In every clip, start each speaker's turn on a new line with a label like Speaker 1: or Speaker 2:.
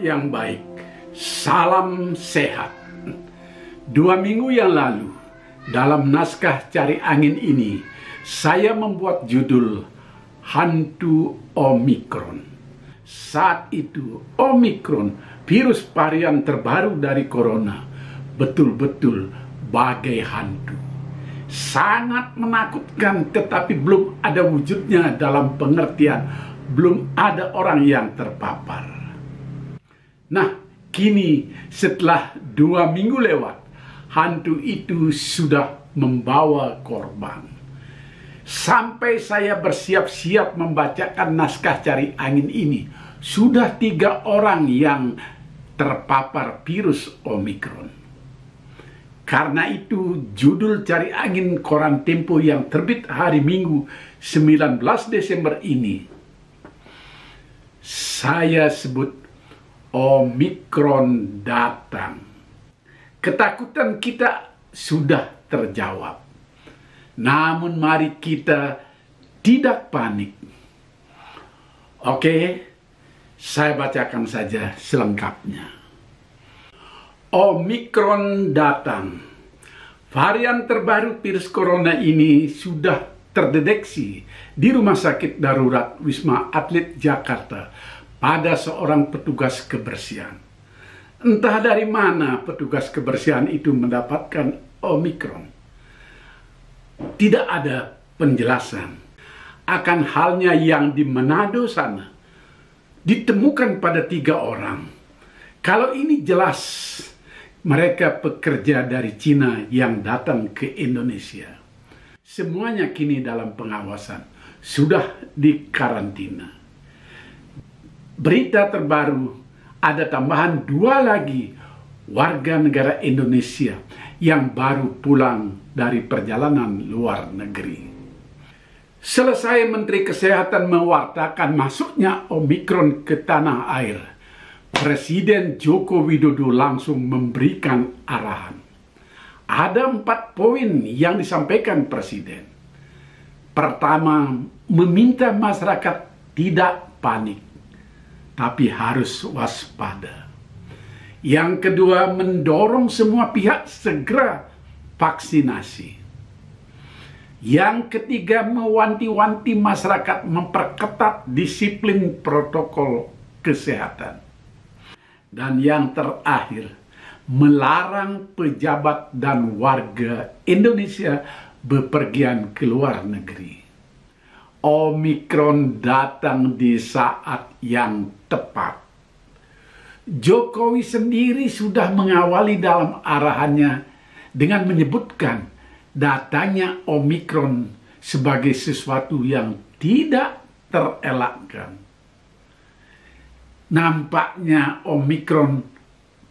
Speaker 1: yang baik, salam sehat. 2 minggu yang lalu, dalam naskah Cari Angin ini, saya membuat judul Hantu Omikron. Saat itu, Omikron, virus varian terbaru dari corona, betul-betul bagai hantu. Sangat menakutkan, tetapi belum ada wujudnya dalam pengertian belum ada orang yang terpapar. Nah, kini setelah 2 minggu lewat, hantu itu sudah membawa korban. Sampai saya bersiap-siap membacakan naskah Cari Angin ini, sudah 3 orang yang terpapar virus Omikron. Karena itu, judul Cari Angin koran Tempo yang terbit hari Minggu 19 Desember ini, saya sebut Omikron datang. Ketakutan kita sudah terjawab. Namun mari kita tidak panik. Oke, saya bacakan saja selengkapnya. Omikron datang. Varian terbaru virus corona ini sudah terdeteksi di Rumah Sakit Darurat Wisma Atlet Jakarta pada seorang petugas kebersihan. Entah dari mana petugas kebersihan itu mendapatkan Omikron. Tidak ada penjelasan akan halnya yang di Manado sana. Ditemukan pada 3 orang. Kalau ini jelas, mereka pekerja dari Cina yang datang ke Indonesia. Semuanya kini dalam pengawasan, sudah dikarantina. Berita terbaru, ada tambahan 2 lagi warga negara Indonesia yang baru pulang dari perjalanan luar negeri. Selesai Menteri Kesehatan mewartakan masuknya Omikron ke tanah air, Presiden Joko Widodo langsung memberikan arahan. Ada 4 poin yang disampaikan Presiden. Pertama, meminta masyarakat tidak panik, tapi harus waspada. Yang kedua, mendorong semua pihak segera vaksinasi. Yang ketiga, mewanti-wanti masyarakat memperketat disiplin protokol kesehatan. Dan yang terakhir, melarang pejabat dan warga Indonesia bepergian ke luar negeri. Omikron datang di saat yang tepat. Jokowi sendiri sudah mengawali dalam arahannya dengan menyebutkan datangnya Omikron sebagai sesuatu yang tidak terelakkan. Nampaknya Omikron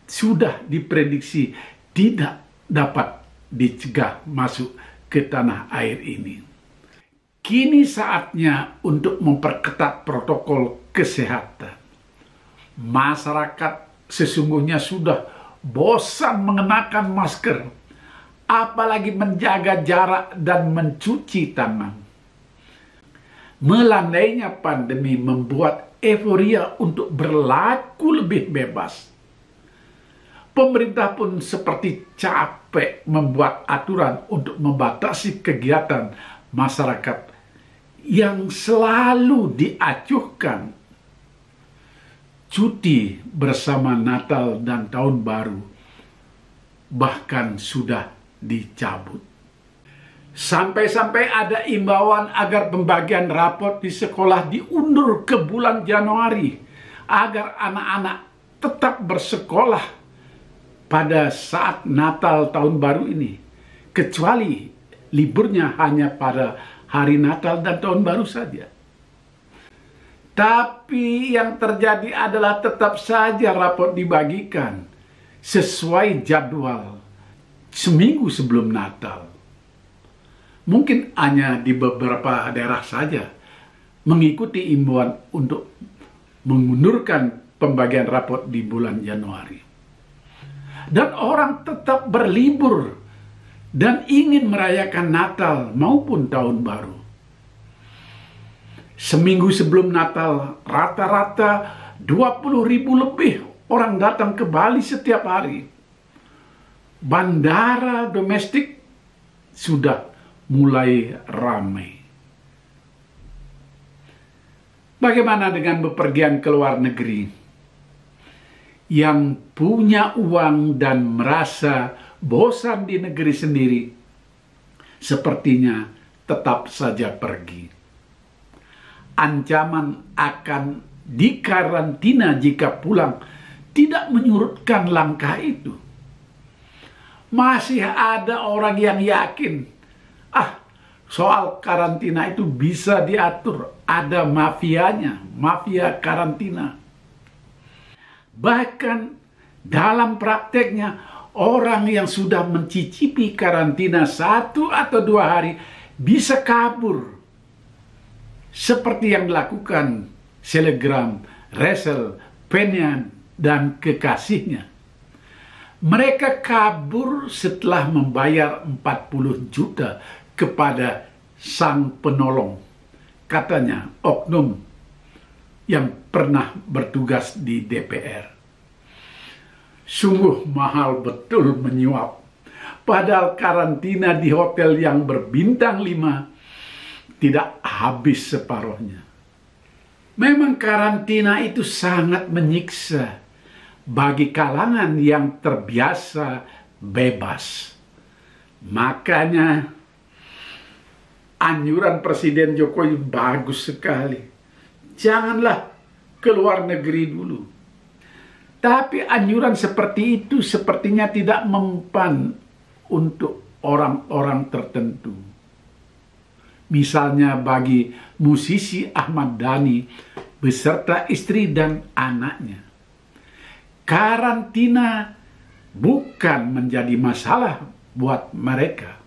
Speaker 1: sudah diprediksi tidak dapat dicegah masuk ke tanah air ini. Kini saatnya untuk memperketat protokol kesehatan. Masyarakat sesungguhnya sudah bosan mengenakan masker, apalagi menjaga jarak dan mencuci tangan. Melandainya pandemi membuat euforia untuk berlaku lebih bebas. Pemerintah pun seperti capek membuat aturan untuk membatasi kegiatan masyarakat yang selalu diacuhkan. Cuti bersama Natal dan Tahun Baru bahkan sudah dicabut. Sampai-sampai ada imbauan agar pembagian rapot di sekolah diundur ke bulan Januari agar anak-anak tetap bersekolah pada saat Natal Tahun Baru ini, kecuali liburnya hanya pada hari Natal dan Tahun Baru saja. Tapi yang terjadi adalah tetap saja rapot dibagikan sesuai jadwal seminggu sebelum Natal. Mungkin hanya di beberapa daerah saja mengikuti imbauan untuk mengundurkan pembagian rapot di bulan Januari. Dan orang tetap berlibur dan ingin merayakan Natal maupun Tahun Baru. Seminggu sebelum Natal, rata-rata 20.000 lebih orang datang ke Bali setiap hari. Bandara domestik sudah mulai ramai. Bagaimana dengan bepergian ke luar negeri? Yang punya uang dan merasa bosan di negeri sendiri, sepertinya tetap saja pergi. Ancaman akan dikarantina jika pulang tidak menyurutkan langkah itu. Masih ada orang yang yakin, soal karantina itu bisa diatur. Ada mafianya, mafia karantina. Bahkan dalam prakteknya, orang yang sudah mencicipi karantina 1 atau 2 hari bisa kabur. Seperti yang dilakukan Selegram, Rachel, Penian, dan kekasihnya. Mereka kabur setelah membayar 40 juta kepada sang penolong. Katanya oknum yang pernah bertugas di DPR. Sungguh mahal betul menyuap. Padahal karantina di hotel yang berbintang 5 tidak habis separuhnya. Memang karantina itu sangat menyiksa bagi kalangan yang terbiasa bebas. Makanya anjuran Presiden Jokowi bagus sekali. Janganlah ke luar negeri dulu. Tapi anjuran seperti itu sepertinya tidak mempan untuk orang-orang tertentu. Misalnya bagi musisi Ahmad Dhani beserta istri dan anaknya. Karantina bukan menjadi masalah buat mereka.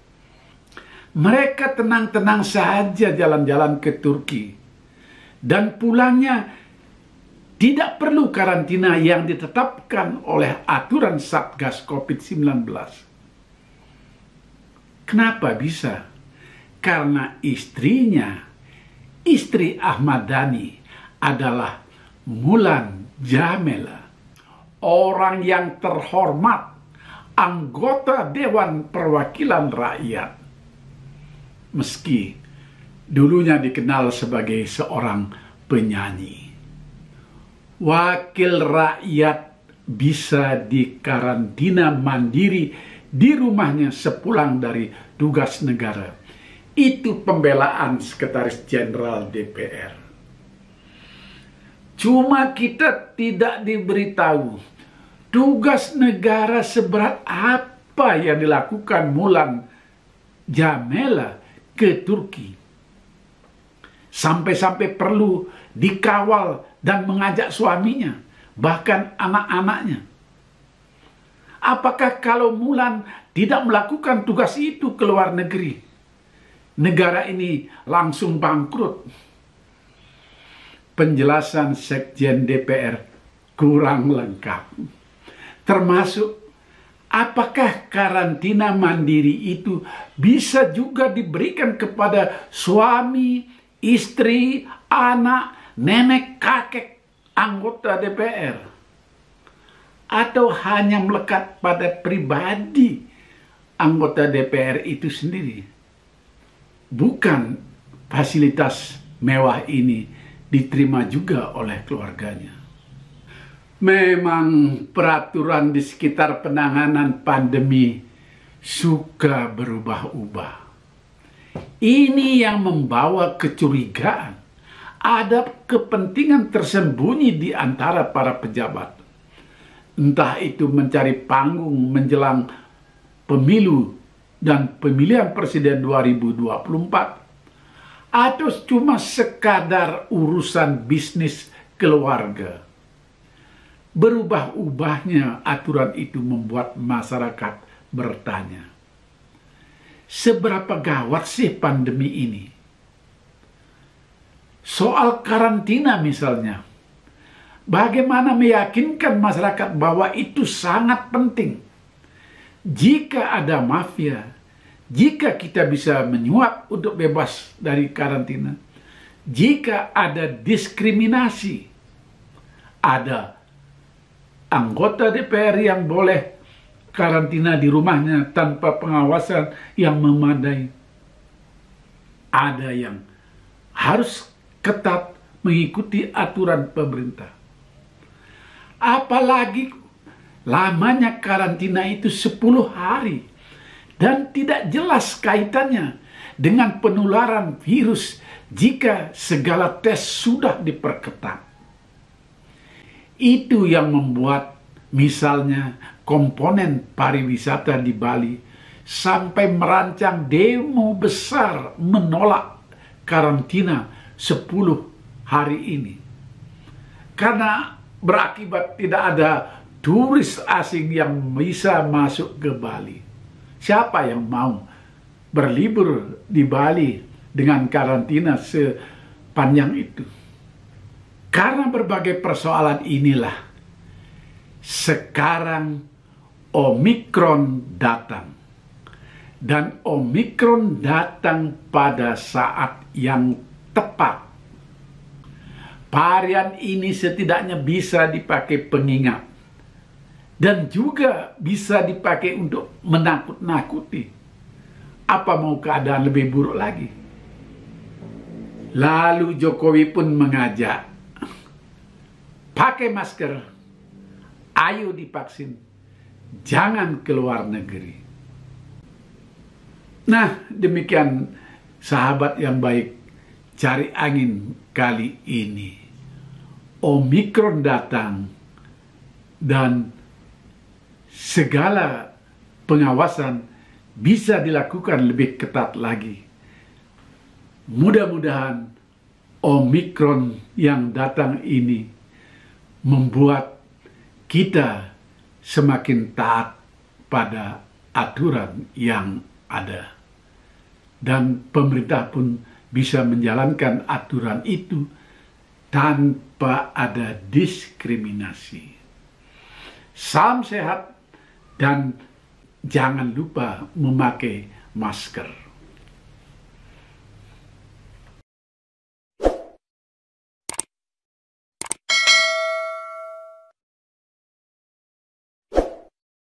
Speaker 1: Mereka tenang-tenang saja jalan-jalan ke Turki. Dan pulangnya tidak perlu karantina yang ditetapkan oleh aturan Satgas COVID-19. Kenapa bisa? Karena istrinya, istri Ahmad Dhani, adalah Mulan Jamela, orang yang terhormat, anggota Dewan Perwakilan Rakyat. Meski dulunya dikenal sebagai seorang penyanyi. Wakil rakyat bisa dikarantina mandiri di rumahnya sepulang dari tugas negara. Itu pembelaan Sekretaris Jenderal DPR. Cuma kita tidak diberitahu tugas negara seberat apa yang dilakukan Mulan Jamela ke Turki. Sampai-sampai perlu dikawal dan mengajak suaminya, bahkan anak-anaknya. Apakah kalau Mulan tidak melakukan tugas itu ke luar negeri, negara ini langsung bangkrut? Penjelasan Sekjen DPR kurang lengkap. Termasuk apakah karantina mandiri itu bisa juga diberikan kepada suami, istri, anak, nenek, kakek, anggota DPR? Atau hanya melekat pada pribadi anggota DPR itu sendiri? Bukan fasilitas mewah ini diterima juga oleh keluarganya. Memang peraturan di sekitar penanganan pandemi suka berubah-ubah. Ini yang membawa kecurigaan. Ada kepentingan tersembunyi di antara para pejabat. Entah itu mencari panggung menjelang pemilu dan pemilihan presiden 2024. Atau cuma sekadar urusan bisnis keluarga. Berubah-ubahnya aturan itu membuat masyarakat bertanya, seberapa gawat sih pandemi ini? Soal karantina misalnya, bagaimana meyakinkan masyarakat bahwa itu sangat penting? Jika ada mafia, jika kita bisa menyuap untuk bebas dari karantina, jika ada diskriminasi, ada anggota DPR yang boleh karantina di rumahnya tanpa pengawasan yang memadai. Ada yang harus ketat mengikuti aturan pemerintah. Apalagi lamanya karantina itu 10 hari dan tidak jelas kaitannya dengan penularan virus jika segala tes sudah diperketat. Itu yang membuat misalnya komponen pariwisata di Bali sampai merancang demo besar menolak karantina 10 hari ini. Karena berakibat tidak ada turis asing yang bisa masuk ke Bali. Siapa yang mau berlibur di Bali dengan karantina sepanjang itu? Karena berbagai persoalan inilah sekarang Omikron datang. Dan Omikron datang pada saat yang tepat. Varian ini setidaknya bisa dipakai pengingat. Dan juga bisa dipakai untuk menakut-nakuti. Apa mau keadaan lebih buruk lagi? Lalu Jokowi pun mengajak, pakai masker, ayo divaksin, jangan keluar negeri. Nah, demikian sahabat yang baik, cari angin kali ini. Omikron datang dan segala pengawasan bisa dilakukan lebih ketat lagi. Mudah-mudahan Omikron yang datang ini membuat kita semakin taat pada aturan yang ada. Dan pemerintah pun bisa menjalankan aturan itu tanpa ada diskriminasi. Salam sehat dan jangan lupa memakai masker.